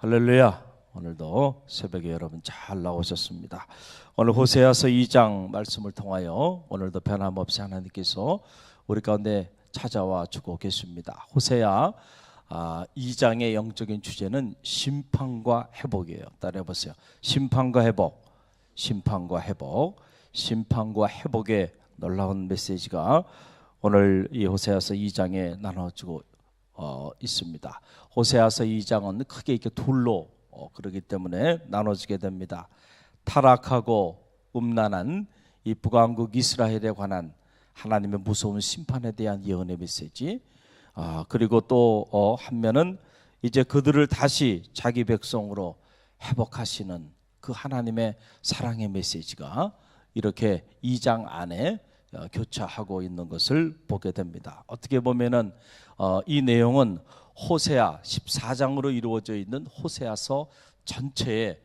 할렐루야. 오늘도 새벽에 여러분 잘 나오셨습니다. 오늘 호세아서 2장 말씀을 통하여 오늘도 변함없이 하나님께서 우리 가운데 찾아와 주고 계십니다. 호세아 2장의 영적인 주제는 심판과 회복이에요. 따라해보세요. 심판과 회복, 심판과 회복, 심판과 회복의 놀라운 메시지가 오늘 이 호세아서 2장에 나눠주고 있습니다. 호세아서 2장은 크게 이렇게 둘로 그러기 때문에 나눠지게 됩니다. 타락하고 음란한 이 북왕국 이스라엘에 관한 하나님의 무서운 심판에 대한 예언의 메시지, 그리고 또 한면은 이제 그들을 다시 자기 백성으로 회복하시는 그 하나님의 사랑의 메시지가 이렇게 2장 안에 교차하고 있는 것을 보게 됩니다. 어떻게 보면은 이 내용은 호세아 14장으로 이루어져 있는 호세아서 전체의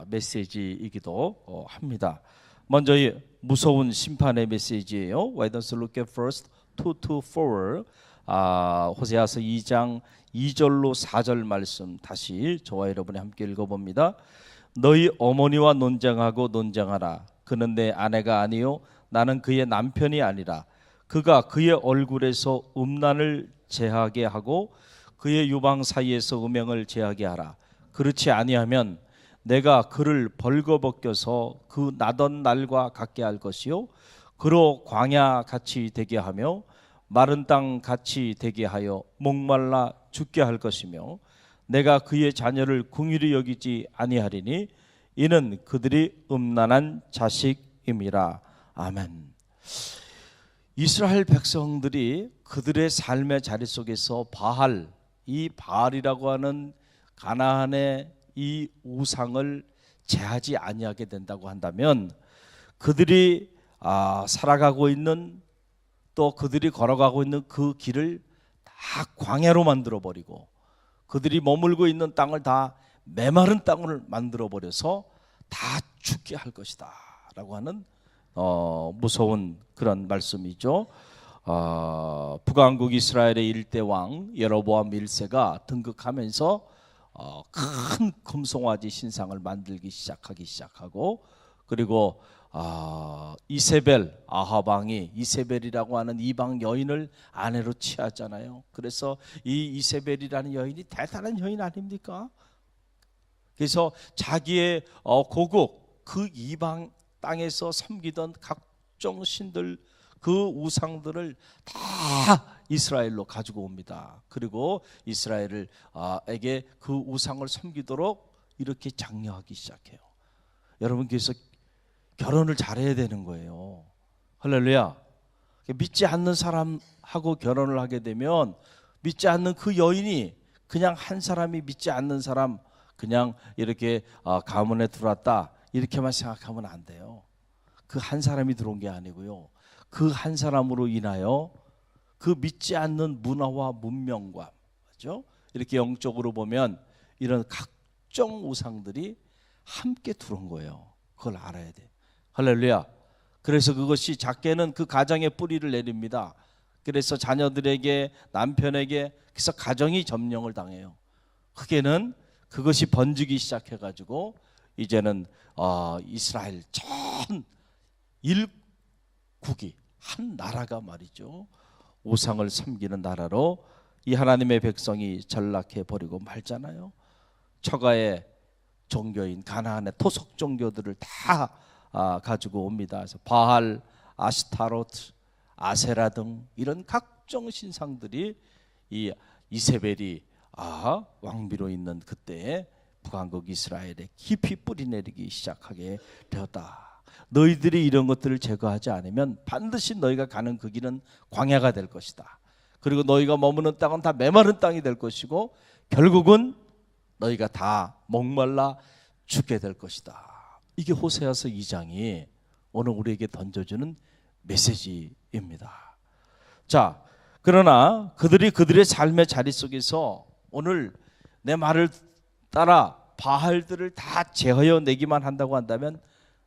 메시지이기도 합니다. 먼저 이 무서운 심판의 메시지예요. Why don't you look at first 2-4 호세아서 2장 2절로 4절 말씀 다시 저와 여러분이 함께 읽어봅니다. 너희 어머니와 논쟁하고 논쟁하라. 그는 내 아내가 아니요 나는 그의 남편이 아니라 그가 그의 얼굴에서 음란을 제하게 하고 그의 유방 사이에서 음행을 제하게 하라. 그렇지 아니하면 내가 그를 벌거벗겨서 그 나던 날과 같게 할 것이요 그로 광야 같이 되게 하며 마른 땅 같이 되게 하여 목말라 죽게 할 것이며 내가 그의 자녀를 긍휼히 여기지 아니하리니 이는 그들이 음란한 자식임이라. 아멘. 이스라엘 백성들이 그들의 삶의 자리 속에서 바알, 이 바알이라고 하는 가나안의 이 우상을 제하지 아니하게 된다고 한다면 그들이 살아가고 있는 또 그들이 걸어가고 있는 그 길을 다 광야로 만들어 버리고 그들이 머물고 있는 땅을 다 메마른 땅을 만들어 버려서 다 죽게 할 것이다 라고 하는 무서운 그런 말씀이죠. 북왕국 이스라엘의 일대 왕 여로보암 1세가 등극하면서 큰 금송아지 신상을 만들기 시작하고 그리고 이세벨 아합 왕이 이세벨이라고 하는 이방 여인을 아내로 취하잖아요. 그래서 이 이세벨이라는 여인이 대단한 여인 아닙니까? 그래서 자기의 고국 그 이방 땅에서 섬기던 각종 신들 그 우상들을 다 이스라엘로 가지고 옵니다. 그리고 이스라엘에게 그 우상을 섬기도록 이렇게 장려하기 시작해요. 여러분 그래서 결혼을 잘해야 되는 거예요. 할렐루야. 믿지 않는 사람하고 결혼을 하게 되면 믿지 않는 그 여인이 그냥 한 사람이 믿지 않는 사람 그냥 이렇게 가문에 들어왔다 이렇게만 생각하면 안 돼요. 그 한 사람이 들어온 게 아니고요. 그 한 사람으로 인하여 그 믿지 않는 문화와 문명과 그렇죠? 이렇게 영적으로 보면 이런 각종 우상들이 함께 들어온 거예요. 그걸 알아야 돼. 할렐루야. 그래서 그것이 작게는 그 가정의 뿌리를 내립니다. 그래서 자녀들에게 남편에게 그래서 가정이 점령을 당해요. 크게는 그것이 번지기 시작해가지고 이제는 이스라엘 전 일국이 한 나라가 말이죠. 우상을 섬기는 나라로 이 하나님의 백성이 전락해 버리고 말잖아요. 처가의 종교인 가나안의 토속 종교들을 다 가지고 옵니다. 그래서 바알, 아스타로트, 아세라 등 이런 각종 신상들이 이 이세벨이 왕비로 있는 그때에 북왕국 이스라엘에 깊이 뿌리내리기 시작하게 되었다. 너희들이 이런 것들을 제거하지 않으면 반드시 너희가 가는 그 길은 광야가 될 것이다. 그리고 너희가 머무는 땅은 다 메마른 땅이 될 것이고 결국은 너희가 다 목말라 죽게 될 것이다. 이게 호세아서 2장이 오늘 우리에게 던져주는 메시지입니다. 자, 그러나 그들이 그들의 삶의 자리 속에서 오늘 내 말을 따라 바알들을 다 제하여 내기만 한다고 한다면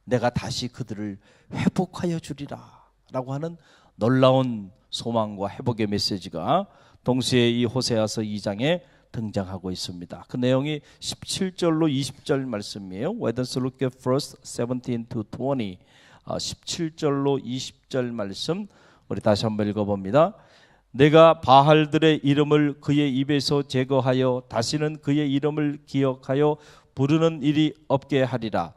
내가 다시 그들을 회복하여 주리라 라고 하는 놀라운 소망과 회복의 메시지가 동시에 이 호세아서 2장에 등장하고 있습니다. 그 내용이 17절로 20절 말씀이에요. Why don't you look at verse 17 to 20? 17절로 20절 말씀 우리 다시 한번 읽어봅니다. 내가 바알들의 이름을 그의 입에서 제거하여 다시는 그의 이름을 기억하여 부르는 일이 없게 하리라.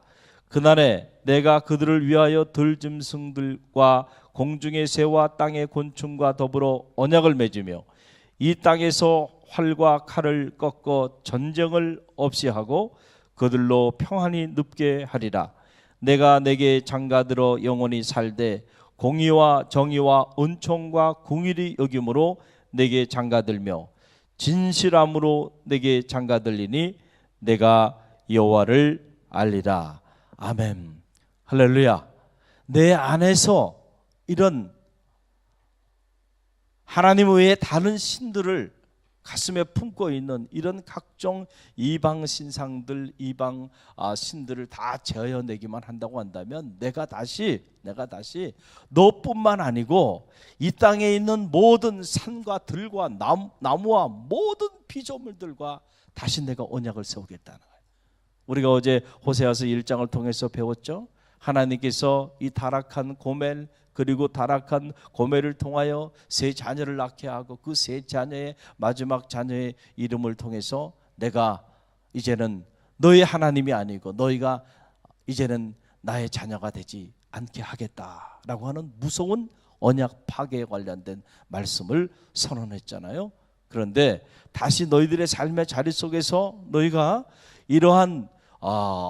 그날에 내가 그들을 위하여 들짐승들과 공중의 새와 땅의 곤충과 더불어 언약을 맺으며 이 땅에서 활과 칼을 꺾어 전쟁을 없이 하고 그들로 평안히 눕게 하리라. 내가 내게 장가들어 영원히 살되 공의와 정의와 은총과 공의를 여김으로 내게 장가들며 진실함으로 내게 장가들리니 내가 여호와를 알리라. 아멘. 할렐루야. 내 안에서 이런 하나님 외에 다른 신들을 가슴에 품고 있는 이런 각종 이방 신상들, 이방 신들을 다 제어내기만 한다고 한다면 내가 다시 너뿐만 아니고 이 땅에 있는 모든 산과 들과 나무와 모든 피조물들과 다시 내가 언약을 세우겠다는 거예요. 우리가 어제 호세아서 1장을 통해서 배웠죠. 하나님께서 이 타락한 고멜 그리고 타락한 고멜을 통하여 세 자녀를 낳게 하고 그 세 자녀의 마지막 자녀의 이름을 통해서 내가 이제는 너의 하나님이 아니고 너희가 이제는 나의 자녀가 되지 않게 하겠다라고 하는 무서운 언약 파괴에 관련된 말씀을 선언했잖아요. 그런데 다시 너희들의 삶의 자리 속에서 너희가 이러한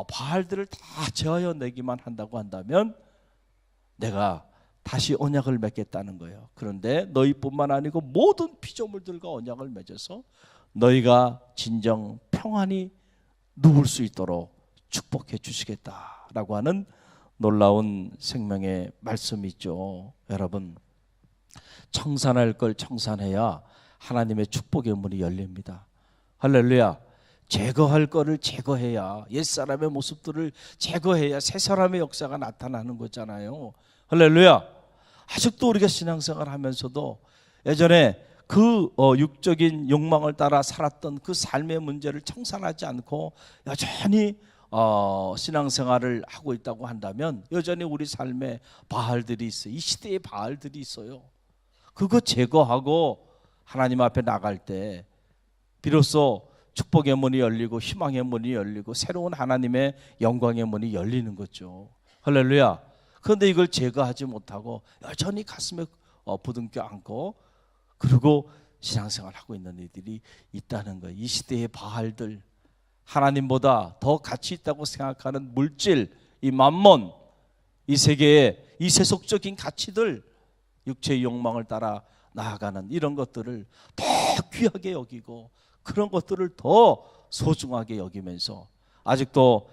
바알들을 다 제어해 내기만 한다고 한다면 내가 다시 언약을 맺겠다는 거예요. 그런데 너희뿐만 아니고 모든 피조물들과 언약을 맺어서 너희가 진정 평안히 누울 수 있도록 축복해 주시겠다라고 하는 놀라운 생명의 말씀이 있죠. 여러분, 청산할 걸 청산해야 하나님의 축복의 문이 열립니다. 할렐루야. 제거할 거를 제거해야, 옛사람의 모습들을 제거해야 새 사람의 역사가 나타나는 거잖아요. 할렐루야. 아직도 우리가 신앙생활 하면서도 예전에 그 육적인 욕망을 따라 살았던 그 삶의 문제를 청산하지 않고 여전히 신앙생활을 하고 있다고 한다면 여전히 우리 삶에 바알들이 있어요. 이 시대에 바알들이 있어요. 그거 제거하고 하나님 앞에 나갈 때 비로소 축복의 문이 열리고 희망의 문이 열리고 새로운 하나님의 영광의 문이 열리는 거죠. 할렐루야. 그런데 이걸 제거하지 못하고 여전히 가슴에 부둥켜 안고 그리고 신앙생활을 하고 있는 이들이 있다는 거예요. 이 시대의 바알들, 하나님보다 더 가치 있다고 생각하는 물질, 이 맘몬, 이 세계의 이 세속적인 가치들, 육체의 욕망을 따라 나아가는 이런 것들을 더 귀하게 여기고 그런 것들을 더 소중하게 여기면서 아직도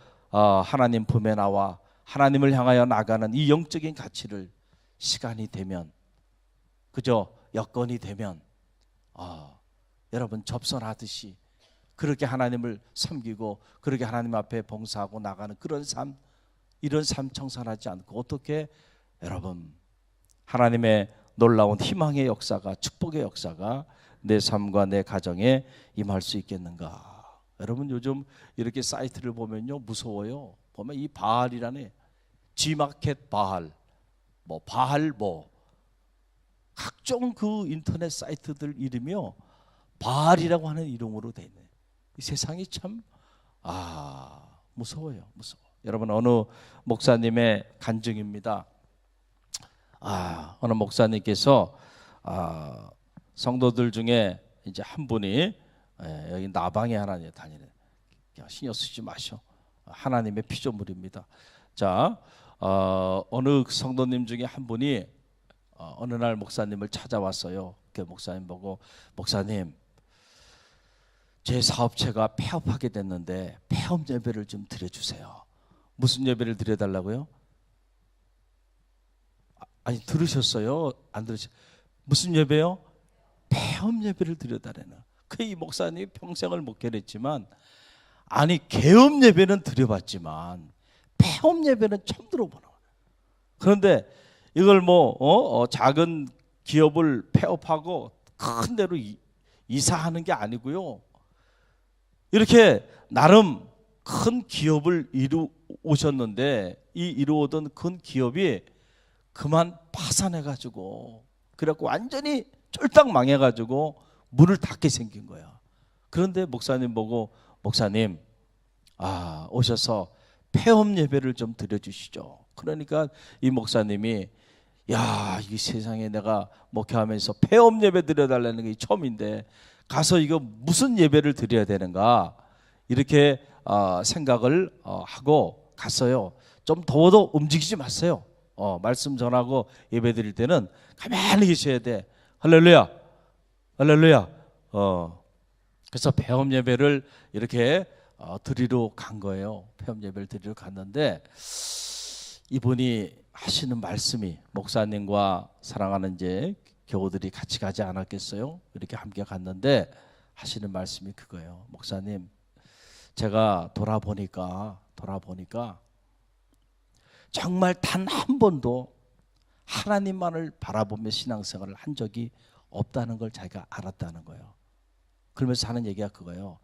하나님 품에 나와 하나님을 향하여 나가는 이 영적인 가치를 시간이 되면, 그저 여건이 되면 여러분 접선하듯이 그렇게 하나님을 섬기고 그렇게 하나님 앞에 봉사하고 나가는 그런 삶, 이런 삶 청산하지 않고 어떻게 여러분 하나님의 놀라운 희망의 역사가, 축복의 역사가 내 삶과 내 가정에 임할 수 있겠는가? 여러분 요즘 이렇게 사이트를 보면요 무서워요. 보면 이 바알이라네, G마켓 바알, 바알 각종 그 인터넷 사이트들 이름이요 바알이라고 하는 이름으로 돼 있네. 이 세상이 참 무서워요, 무서워. 여러분 어느 목사님의 간증입니다. 어느 목사님께서 성도들 중에 이제 한 분이 여기 나방에 하나 다니는, 신경 쓰지 마셔. 하나님의 피조물입니다. 자, 어느 성도님 중에 한 분이 어느 날 목사님을 찾아왔어요. 그 목사님 보고, 목사님, 제 사업체가 폐업하게 됐는데 폐업 예배를 좀 드려주세요. 무슨 예배를 드려달라고요? 아니 들으셨어요? 안 들으셨어요? 무슨 예배요? 폐업 예배를 드려달라는. 이 목사님이 평생을 목회했지만 아니 개업 예배는 드려봤지만 폐업 예배는 처음 들어보는 거예요. 그런데 이걸 작은 기업을 폐업하고 큰 데로 이사하는 게 아니고요. 이렇게 나름 큰 기업을 이루오셨는데 이 이루오던 큰 기업이 그만 파산해가지고 그래갖고 완전히 쫄딱 망해가지고 문을 닫게 생긴 거야. 그런데 목사님 보고 목사님 오셔서 폐업 예배를 좀 드려주시죠. 그러니까 이 목사님이 야, 이 세상에 내가 목회하면서 폐업 예배 드려달라는 게 처음인데 가서 이거 무슨 예배를 드려야 되는가 이렇게 생각을 하고 갔어요. 좀 더워도 움직이지 마세요. 말씀 전하고 예배 드릴 때는 가만히 계셔야 돼. 할렐루야, 할렐루야. 그래서 폐업 예배를 이렇게 드리러 간 거예요. 폐업 예배를 드리러 갔는데 이분이 하시는 말씀이 목사님과 사랑하는 이제 교우들이 같이 가지 않았겠어요? 이렇게 함께 갔는데 하시는 말씀이 그거예요. 목사님, 제가 돌아보니까 정말 단 한 번도 하나님만을 바라보며 신앙생활을 한 적이 없다는 걸 자기가 알았다는 거예요. 그러면서 하는 얘기가 그거예요.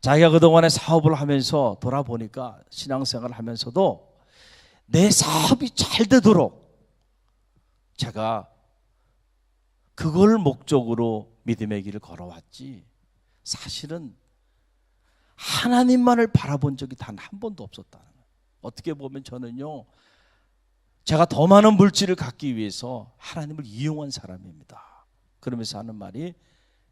자기가 그동안에 사업을 하면서 돌아보니까 신앙생활을 하면서도 내 사업이 잘 되도록 제가 그걸 목적으로 믿음의 길을 걸어왔지 사실은 하나님만을 바라본 적이 단 한 번도 없었다는 거예요. 어떻게 보면 저는요, 제가 더 많은 물질을 갖기 위해서 하나님을 이용한 사람입니다. 그러면서 하는 말이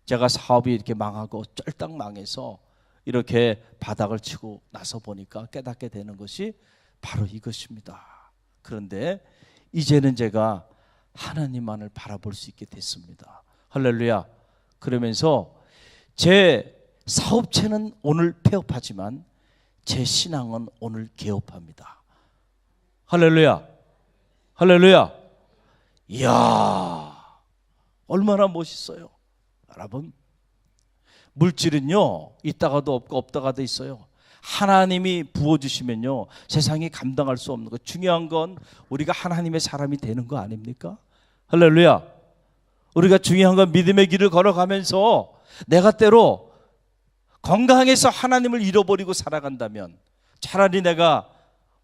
제가 사업이 이렇게 망하고 쫄딱 망해서 이렇게 바닥을 치고 나서 보니까 깨닫게 되는 것이 바로 이것입니다. 그런데 이제는 제가 하나님만을 바라볼 수 있게 됐습니다. 할렐루야. 그러면서 제 사업체는 오늘 폐업하지만 제 신앙은 오늘 개업합니다. 할렐루야. 할렐루야. 이야, 얼마나 멋있어요. 여러분, 물질은요 있다가도 없고 없다가도 있어요. 하나님이 부어주시면요 세상이 감당할 수 없는 거. 중요한 건 우리가 하나님의 사람이 되는 거 아닙니까? 할렐루야. 우리가 중요한 건 믿음의 길을 걸어가면서 내가 때로 건강해서 하나님을 잃어버리고 살아간다면 차라리 내가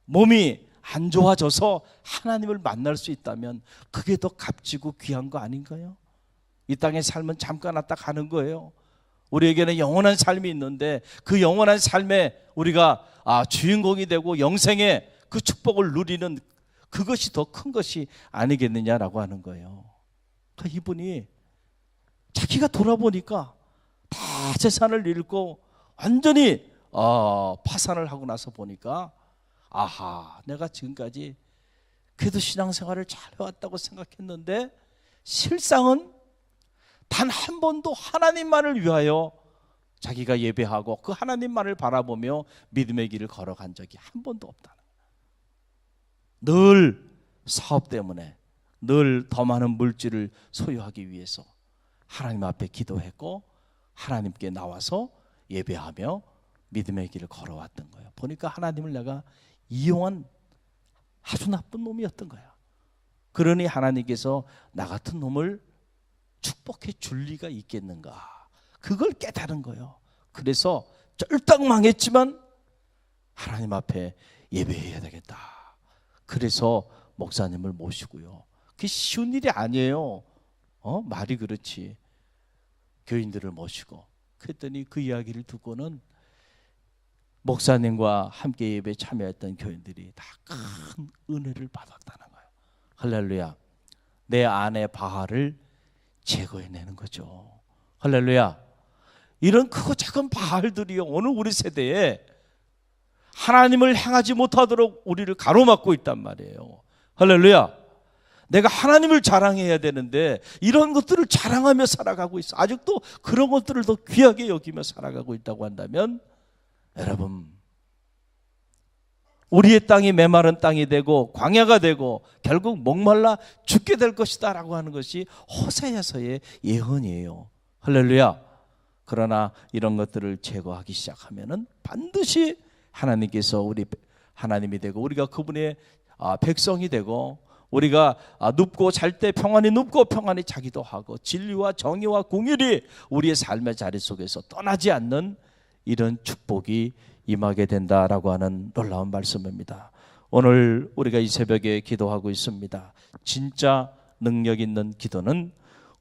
몸이 안 좋아져서 하나님을 만날 수 있다면 그게 더 값지고 귀한 거 아닌가요? 이 땅의 삶은 잠깐 왔다 가는 거예요. 우리에게는 영원한 삶이 있는데 그 영원한 삶에 우리가 주인공이 되고 영생의 그 축복을 누리는 그것이 더 큰 것이 아니겠느냐라고 하는 거예요. 그러니까 이분이 자기가 돌아보니까 다 재산을 잃고 완전히 파산을 하고 나서 보니까 아하, 내가 지금까지 그래도 신앙생활을 잘 해왔다고 생각했는데 실상은 단 한 번도 하나님만을 위하여 자기가 예배하고 그 하나님만을 바라보며 믿음의 길을 걸어간 적이 한 번도 없다는 거예요. 늘 사업 때문에 늘 더 많은 물질을 소유하기 위해서 하나님 앞에 기도했고 하나님께 나와서 예배하며 믿음의 길을 걸어왔던 거예요. 보니까 하나님을 내가 이용한 아주 나쁜 놈이었던 거야. 그러니 하나님께서 나 같은 놈을 축복해 줄 리가 있겠는가, 그걸 깨달은 거예요. 그래서 쫄딱 망했지만 하나님 앞에 예배해야 되겠다. 그래서 목사님을 모시고요. 그게 쉬운 일이 아니에요. 말이 그렇지. 교인들을 모시고 그랬더니 그 이야기를 듣고는 목사님과 함께 예배에 참여했던 교인들이 다 큰 은혜를 받았다는 거예요. 할렐루야. 내 안의 바알을 제거해내는 거죠. 할렐루야. 이런 크고 작은 바알들이요 오늘 우리 세대에 하나님을 행하지 못하도록 우리를 가로막고 있단 말이에요. 할렐루야. 내가 하나님을 자랑해야 되는데 이런 것들을 자랑하며 살아가고 있어. 아직도 그런 것들을 더 귀하게 여기며 살아가고 있다고 한다면 여러분, 우리의 땅이 메마른 땅이 되고 광야가 되고 결국 목말라 죽게 될 것이다 라고 하는 것이 호세아서의 예언이에요. 할렐루야. 그러나 이런 것들을 제거하기 시작하면은 반드시 하나님께서 우리 하나님이 되고 우리가 그분의 백성이 되고 우리가 눕고 잘 때 평안히 눕고 평안히 자기도 하고 진리와 정의와 공의를 우리의 삶의 자리 속에서 떠나지 않는 이런 축복이 임하게 된다라고 하는 놀라운 말씀입니다. 오늘 우리가 이 새벽에 기도하고 있습니다. 진짜 능력 있는 기도는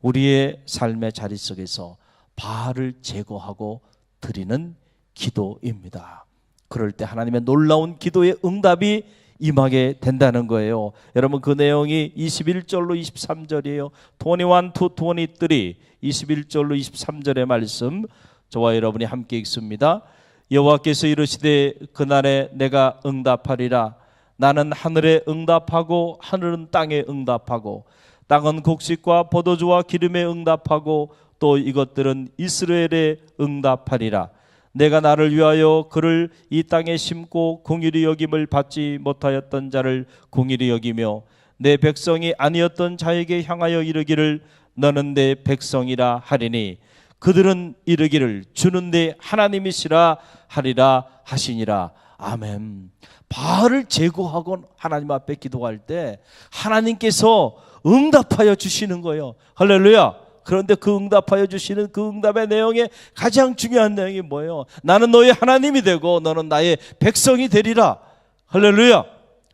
우리의 삶의 자리 속에서 바알을 제거하고 드리는 기도입니다. 그럴 때 하나님의 놀라운 기도의 응답이 임하게 된다는 거예요. 여러분, 그 내용이 21절로 23절이에요. 21 to 23, 21절로 23절의 말씀 저와 여러분이 함께 읽습니다. 여호와께서 이르시되 그날에 내가 응답하리라. 나는 하늘에 응답하고 하늘은 땅에 응답하고 땅은 곡식과 포도주와 기름에 응답하고 또 이것들은 이스라엘에 응답하리라. 내가 나를 위하여 그를 이 땅에 심고 공의를 여김을 받지 못하였던 자를 공의를 여기며 내 백성이 아니었던 자에게 향하여 이르기를 너는 내 백성이라 하리니 그들은 이르기를 주는 내 하나님이시라 하리라 하시니라. 아멘. 바알을 제거하고 하나님 앞에 기도할 때 하나님께서 응답하여 주시는 거예요. 할렐루야. 그런데 그 응답하여 주시는 그 응답의 내용에 가장 중요한 내용이 뭐예요? 나는 너의 하나님이 되고 너는 나의 백성이 되리라. 할렐루야.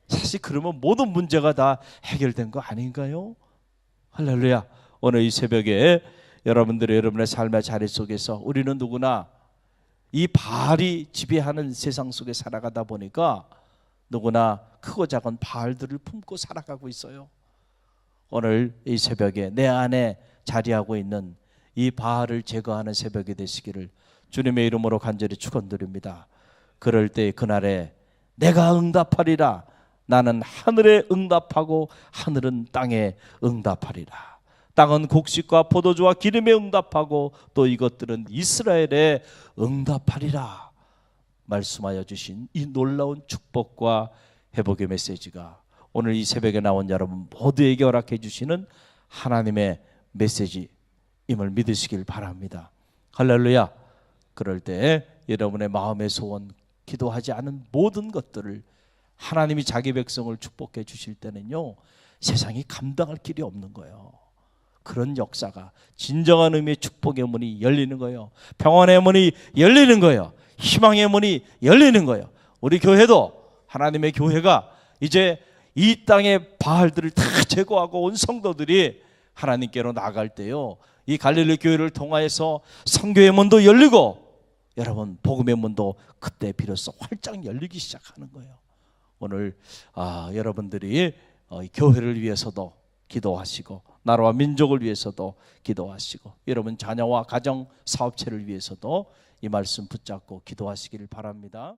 사실 그러면 모든 문제가 다 해결된 거 아닌가요? 할렐루야. 오늘 이 새벽에 여러분의 삶의 자리 속에서 우리는 누구나 이 바알이 지배하는 세상 속에 살아가다 보니까 누구나 크고 작은 바알들을 품고 살아가고 있어요. 오늘 이 새벽에 내 안에 자리하고 있는 이 바알을 제거하는 새벽이 되시기를 주님의 이름으로 간절히 축원드립니다. 그럴 때 그날에 내가 응답하리라. 나는 하늘에 응답하고 하늘은 땅에 응답하리라. 땅은 곡식과 포도주와 기름에 응답하고 또 이것들은 이스라엘에 응답하리라. 말씀하여 주신 이 놀라운 축복과 회복의 메시지가 오늘 이 새벽에 나온 여러분 모두에게 허락해 주시는 하나님의 메시지임을 믿으시길 바랍니다. 할렐루야. 그럴 때 여러분의 마음의 소원, 기도하지 않은 모든 것들을 하나님이 자기 백성을 축복해 주실 때는요, 세상이 감당할 길이 없는 거예요. 그런 역사가 진정한 의미의 축복의 문이 열리는 거예요. 평안의 문이 열리는 거예요. 희망의 문이 열리는 거예요. 우리 교회도 하나님의 교회가 이제 이 땅의 바알들을 다 제거하고 온 성도들이 하나님께로 나갈 때요, 이 갈릴리 교회를 통하여서 선교의 문도 열리고 여러분 복음의 문도 그때 비로소 활짝 열리기 시작하는 거예요. 오늘 여러분들이 교회를 위해서도 기도하시고 나라와 민족을 위해서도 기도하시고 여러분 자녀와 가정 사업체를 위해서도 이 말씀 붙잡고 기도하시기를 바랍니다.